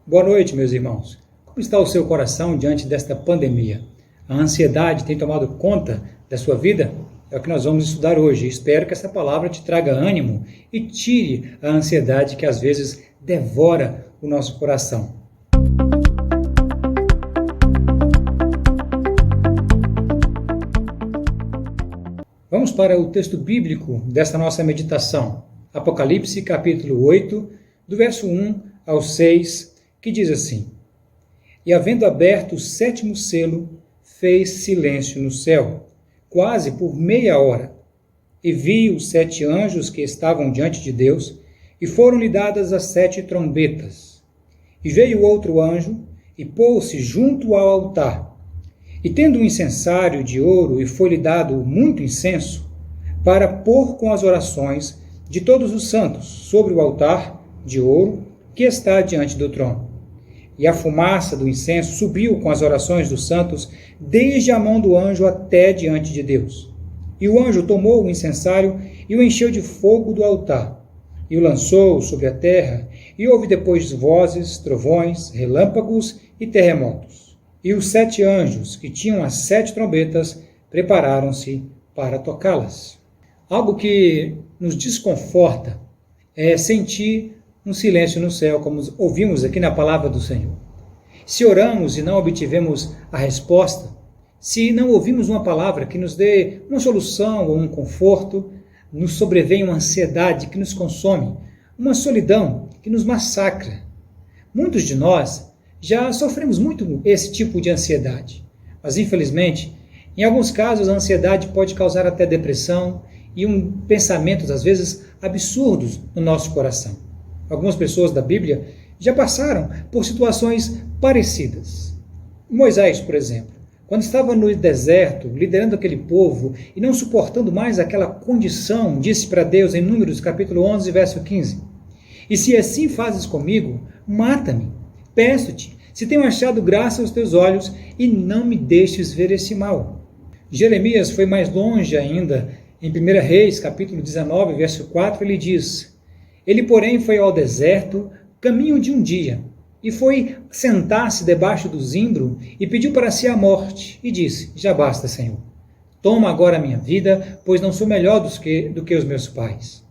Boa noite, meus irmãos. Como está o seu coração diante desta pandemia? A ansiedade tem tomado conta da sua vida? É o que nós vamos estudar hoje. Espero que essa palavra te traga ânimo e tire a ansiedade que às vezes devora o nosso coração. Vamos para o texto bíblico desta nossa meditação. Apocalipse, capítulo 8, do verso 1 ao 6, que diz assim: E havendo aberto o sétimo selo, fez silêncio no céu, quase por meia hora. E vi os 7 anjos que estavam diante de Deus, e foram-lhe dadas as 7 trombetas. E veio outro anjo, e pôs-se junto ao altar. E tendo um incensário de ouro, e foi-lhe dado muito incenso, para pôr com as orações de todos os santos sobre o altar de ouro que está diante do trono. E a fumaça do incenso subiu com as orações dos santos, desde a mão do anjo até diante de Deus. E o anjo tomou o incensário e o encheu de fogo do altar, e o lançou sobre a terra, e houve depois vozes, trovões, relâmpagos e terremotos. E os 7 anjos, que tinham as 7 trombetas, prepararam-se para tocá-las. Algo que nos desconforta é sentir um silêncio no céu, como ouvimos aqui na palavra do Senhor. Se oramos e não obtivemos a resposta, se não ouvimos uma palavra que nos dê uma solução ou um conforto, nos sobrevém uma ansiedade que nos consome, uma solidão que nos massacra. Muitos de nós já sofremos muito esse tipo de ansiedade, mas infelizmente, em alguns casos a ansiedade pode causar até depressão e pensamentos às vezes absurdos no nosso coração. Algumas pessoas da Bíblia já passaram por situações parecidas. Moisés, por exemplo, quando estava no deserto, liderando aquele povo e não suportando mais aquela condição, disse para Deus em Números capítulo 11, verso 15: E se assim fazes comigo, mata-me, peço-te, se tenho achado graça aos teus olhos, e não me deixes ver esse mal. Jeremias foi mais longe ainda, em 1 Reis, capítulo 19, verso 4, ele diz: Ele, porém, foi ao deserto, caminho de um dia, e foi sentar-se debaixo do zimbro, e pediu para si a morte, e disse: Já basta, Senhor. Toma agora a minha vida, pois não sou melhor do que os meus pais.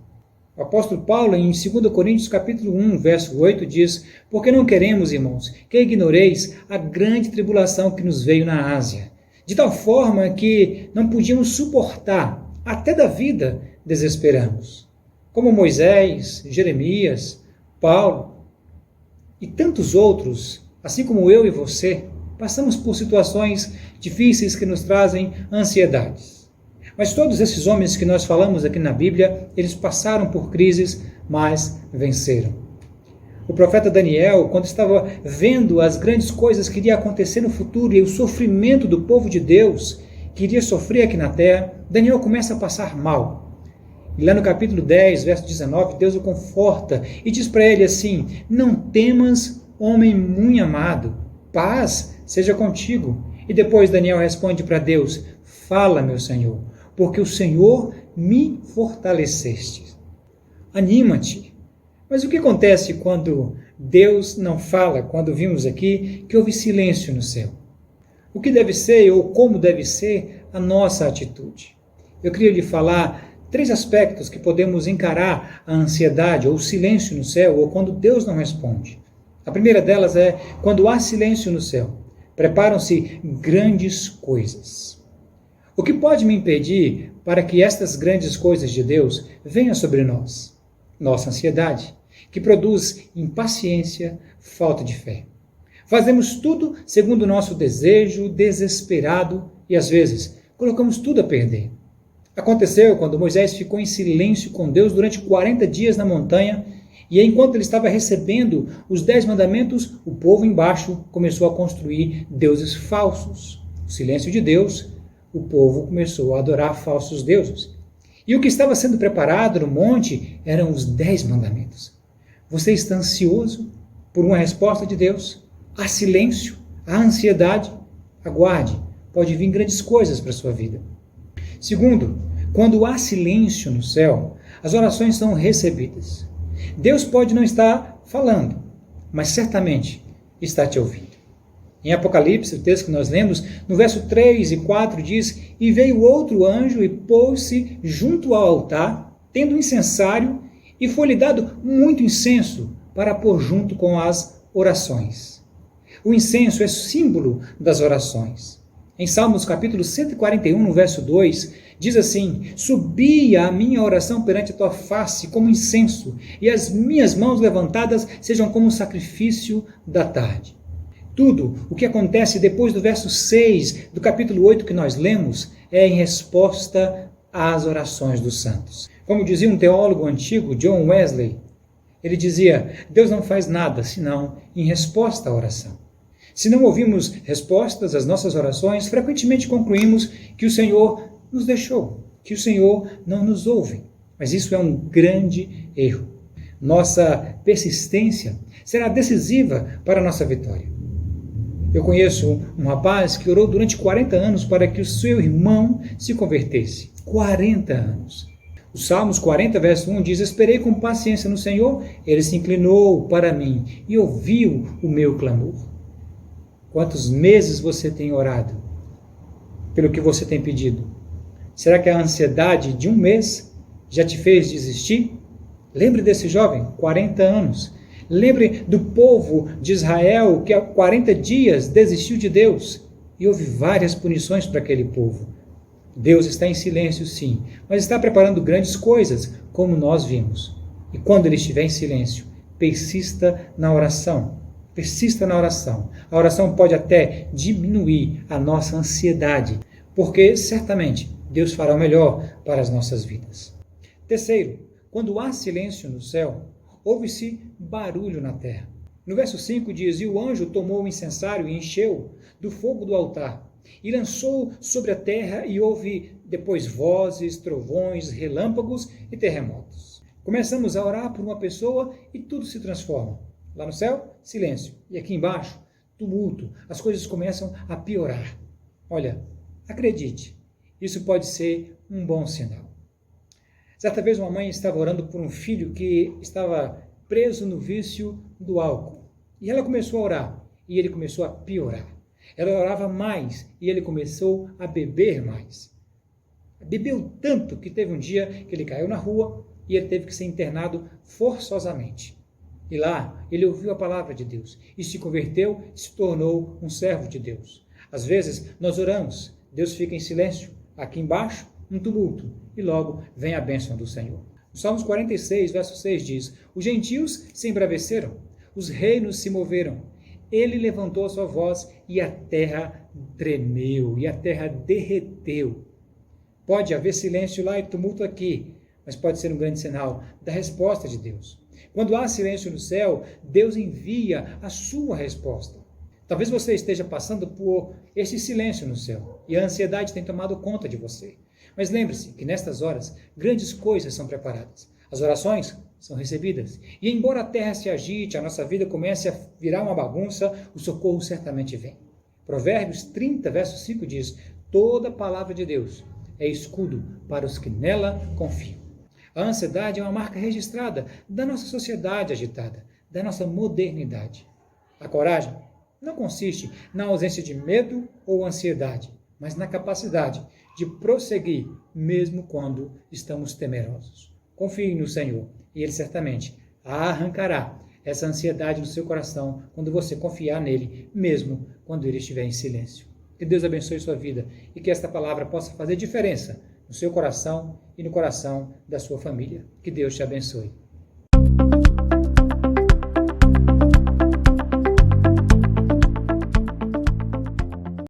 O apóstolo Paulo, em 2 Coríntios, capítulo 1, verso 8, diz: Porque não queremos, irmãos, que ignoreis a grande tribulação que nos veio na Ásia, de tal forma que não podíamos suportar, até da vida desesperamos. Como Moisés, Jeremias, Paulo e tantos outros, assim como eu e você, passamos por situações difíceis que nos trazem ansiedades. Mas todos esses homens que nós falamos aqui na Bíblia, eles passaram por crises, mas venceram. O profeta Daniel, quando estava vendo as grandes coisas que iriam acontecer no futuro e o sofrimento do povo de Deus que iria sofrer aqui na terra, Daniel começa a passar mal. E lá no capítulo 10, verso 19, Deus o conforta e diz para ele assim: Não temas, homem muito amado, paz seja contigo. E depois Daniel responde para Deus: Fala, meu Senhor, porque o Senhor me fortaleceste. Anima-te. Mas o que acontece quando Deus não fala, quando vimos aqui que houve silêncio no céu? O que deve ser ou como deve ser a nossa atitude? Eu queria lhe falar 3 aspectos que podemos encarar a ansiedade ou o silêncio no céu ou quando Deus não responde. A primeira delas é quando há silêncio no céu, preparam-se grandes coisas. O que pode me impedir para que estas grandes coisas de Deus venham sobre nós? Nossa ansiedade, que produz impaciência, falta de fé. Fazemos tudo segundo o nosso desejo, desesperado, e às vezes colocamos tudo a perder. Aconteceu quando Moisés ficou em silêncio com Deus durante 40 dias na montanha, e enquanto ele estava recebendo os 10 mandamentos, o povo embaixo começou a construir deuses falsos. O silêncio de Deus, o povo começou a adorar falsos deuses. E o que estava sendo preparado no monte eram os 10 mandamentos. Você está ansioso por uma resposta de Deus? Há silêncio, há ansiedade? Aguarde, pode vir grandes coisas para a sua vida. Segundo, quando há silêncio no céu, as orações são recebidas. Deus pode não estar falando, mas certamente está te ouvindo. Em Apocalipse, o texto que nós lemos, no verso 3 e 4 diz: E veio outro anjo e pôs-se junto ao altar, tendo um incensário, e foi-lhe dado muito incenso para pôr junto com as orações. O incenso é símbolo das orações. Em Salmos capítulo 141, no verso 2, diz assim: Subia a minha oração perante a tua face como incenso, e as minhas mãos levantadas sejam como um sacrifício da tarde. Tudo o que acontece depois do verso 6 do capítulo 8 que nós lemos é em resposta às orações dos santos. Como dizia um teólogo antigo, John Wesley, ele dizia: Deus não faz nada senão em resposta à oração. Se não ouvimos respostas às nossas orações, frequentemente concluímos que o Senhor nos deixou, que o Senhor não nos ouve. Mas isso é um grande erro. Nossa persistência será decisiva para a nossa vitória. Eu conheço um rapaz que orou durante 40 anos para que o seu irmão se convertesse. 40 anos. O Salmos 40, verso 1 diz: Esperei com paciência no Senhor, ele se inclinou para mim e ouviu o meu clamor. Quantos meses você tem orado pelo que você tem pedido? Será que a ansiedade de um mês já te fez desistir? Lembre desse jovem, 40 anos. Lembre do povo de Israel que há 40 dias desistiu de Deus e houve várias punições para aquele povo. Deus está em silêncio, sim, mas está preparando grandes coisas, como nós vimos. E quando Ele estiver em silêncio, persista na oração. Persista na oração. A oração pode até diminuir a nossa ansiedade, porque certamente Deus fará o melhor para as nossas vidas. Terceiro, quando há silêncio no céu, ouve-se barulho na terra. No verso 5 diz: E o anjo tomou o incensário e encheu do fogo do altar, e lançou sobre a terra, e houve depois vozes, trovões, relâmpagos e terremotos. Começamos a orar por uma pessoa e tudo se transforma. Lá no céu, silêncio. E aqui embaixo, tumulto. As coisas começam a piorar. Olha, acredite, isso pode ser um bom sinal. Certa vez uma mãe estava orando por um filho que estava preso no vício do álcool. E ela começou a orar, e ele começou a piorar. Ela orava mais, e ele começou a beber mais. Bebeu tanto que teve um dia que ele caiu na rua, e ele teve que ser internado forçosamente. E lá ele ouviu a palavra de Deus, e se converteu e se tornou um servo de Deus. Às vezes nós oramos, Deus fica em silêncio, aqui embaixo um tumulto, e logo vem a bênção do Senhor. O Salmos 46, verso 6 diz: Os gentios se embraveceram, os reinos se moveram, ele levantou a sua voz e a terra tremeu, e a terra derreteu. Pode haver silêncio lá e tumulto aqui, mas pode ser um grande sinal da resposta de Deus. Quando há silêncio no céu, Deus envia a sua resposta. Talvez você esteja passando por esse silêncio no céu, e a ansiedade tem tomado conta de você. Mas lembre-se que nestas horas, grandes coisas são preparadas. As orações são recebidas. E embora a terra se agite, a nossa vida comece a virar uma bagunça, o socorro certamente vem. Provérbios 30, verso 5 diz: Toda palavra de Deus é escudo para os que nela confiam. A ansiedade é uma marca registrada da nossa sociedade agitada, da nossa modernidade. A coragem não consiste na ausência de medo ou ansiedade, mas na capacidade de prosseguir mesmo quando estamos temerosos. Confie no Senhor e Ele certamente arrancará essa ansiedade do seu coração quando você confiar nele, mesmo quando Ele estiver em silêncio. Que Deus abençoe sua vida e que esta palavra possa fazer diferença no seu coração e no coração da sua família. Que Deus te abençoe.